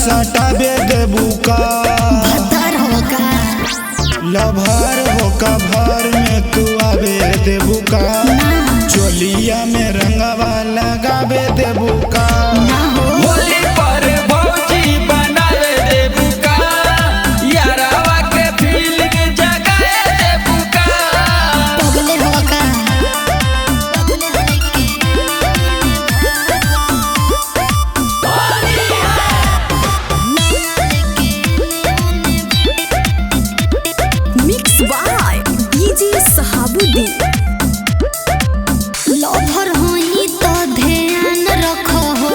सटाबे देबू का लभार हो का भर में तू आबे देबू का चोलिया में रंगवा लगाबे देबू का होली पर भौजी बनावे देबू का यारवा के फीलिंग जगाए देबू का पगले हो का mix by DJ Sahabuddin lover होई तो ध्यान रखो हो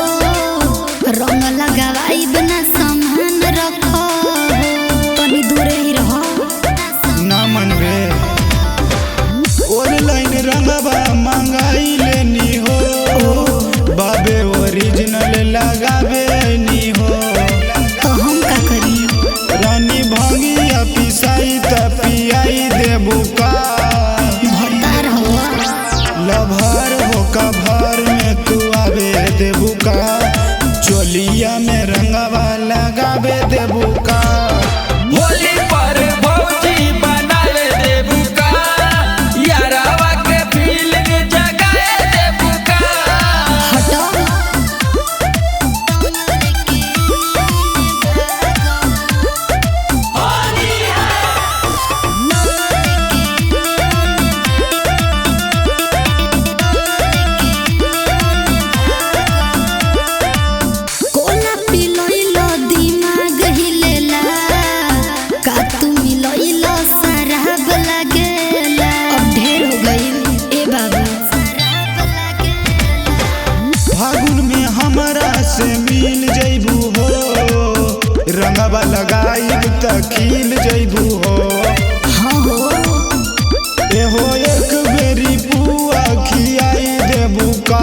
रंग लगावाई बिना सामान रखो हो तनी दूरे ही रहो ना मनबे ऑनलाइन रंगवा मंगाई लेनी हो बाबे ओरिजिनल लगाबे नी हो तो हम का करी रानी भांगिया पिसाई त पियाई देबू का भतार हो लभार हो का भर में तू आबे देबू का चोलिया में रंगवा लगाबे देबू का होली पर भौजी बनावे देबू का यारवा के फीलिंग जगाए देबू का हटो कोला पिलोइलो दिमाग हिलेला का तू मिलोइलो शराब लागेला अब ढेर हो गइल ए बाबा शराब लागेला फागुन में हमरा से मिल जइबू हो रंगवा लगाई त खिल जइबू हो हाँ हो एहो एक बेरी पुआ खियाई देबू का